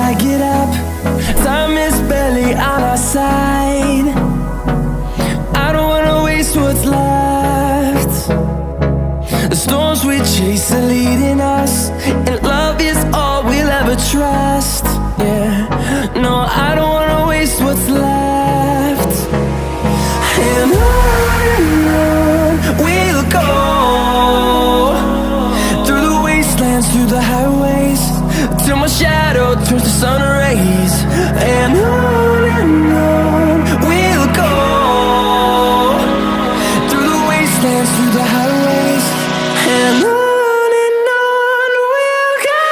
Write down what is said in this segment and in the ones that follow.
I get up. Time is barely on our side. I don't wanna waste what's left. The storms we chase are leading us, and love is all we'll ever trust. Yeah, no, I don't wanna waste what's left. And on we'll go, through the wastelands, through the highways, till my shadow turns to sun rays. And on we'll go, through the wastelands, through the highways, and on we'll go.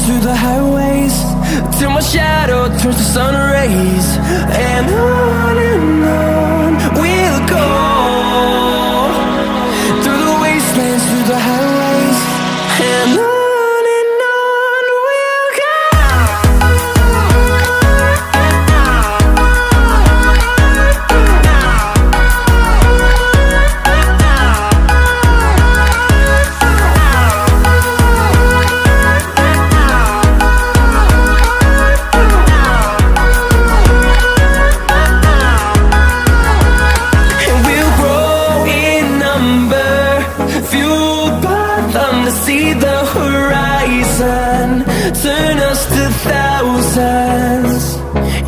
Through the highways, till my shadow turns to sun rays. And on we'll go, through the wastelands, through the highways, and on we'll go. See the horizon, turn us to thousands,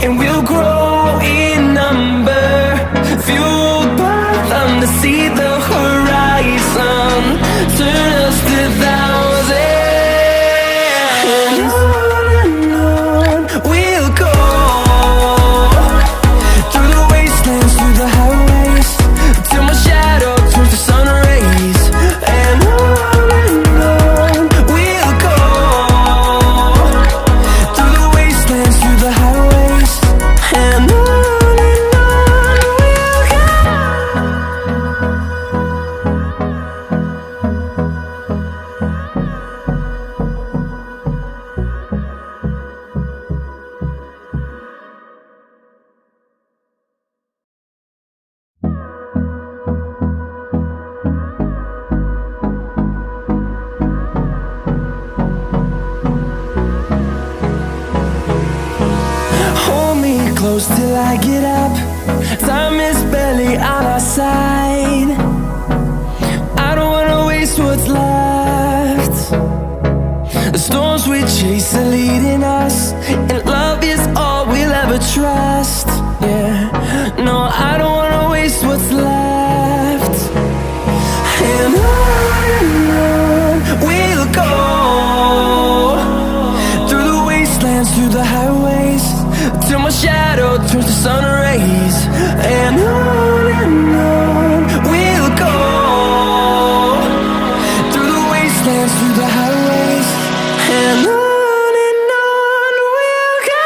and we'll grow in number, fueled by them. To see the horizon, turn us to thousands, and on we'll go, through the wastelands, through the highways, till my shadow turns to sun rays. And close till I get up. Time is barely on our side. I don't wanna waste what's left. The storms we chase are leading us, and love is all we'll ever trust. Yeah, no, I don't wanna waste what's left. And on we'll go, through the wastelands, through the highways, till my shadow turns to sun rays. And on we'll go, through the wastelands, through the highways, and on we'll go.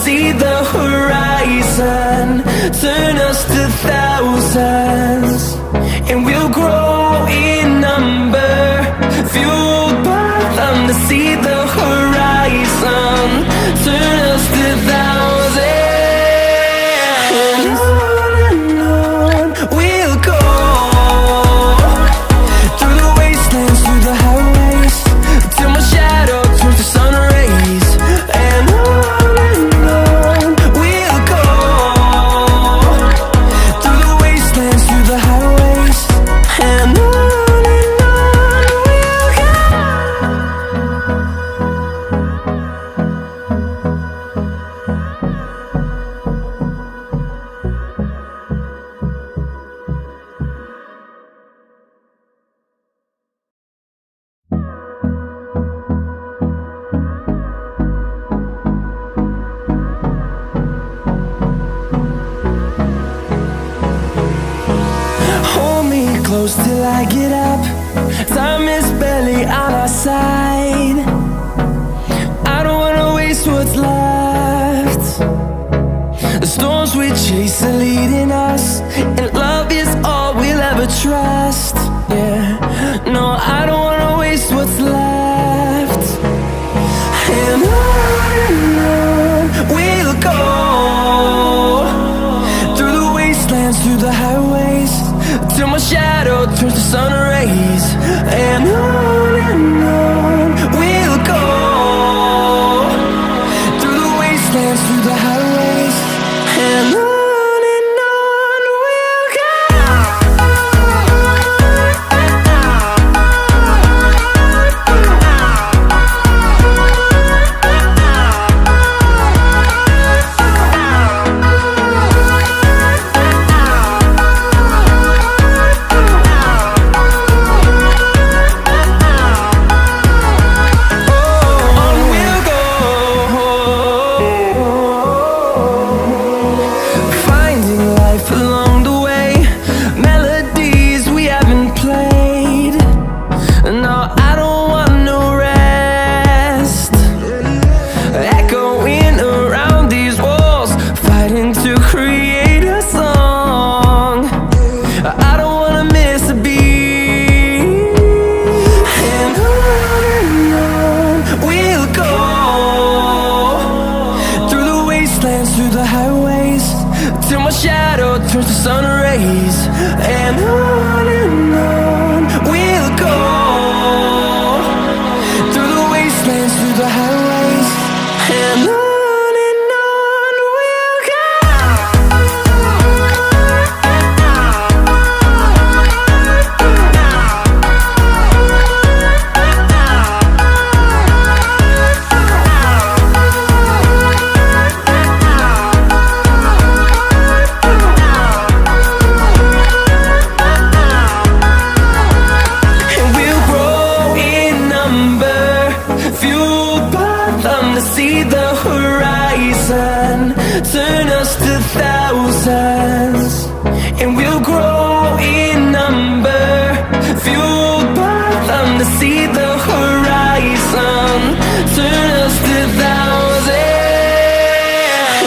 see the horizon, turn us to thousands, and we'll grow in number, fueled by them to see the horizon, turn us to thousands, and on we'll go, through the wastelands, through the highways, till my shadow turns to sun rays, and on we'll go, through the wastelands, through the highways, and on we'll go. Hold me close till I get up. Time is barely on our side. I don't wanna waste what's left. The storms we chase are leading us, and love is all we'll ever trust. Yeah, no, I don't wanna waste what's left. And on we'll go, through the wastelands, through the highways, till my shadow turns to sun rays.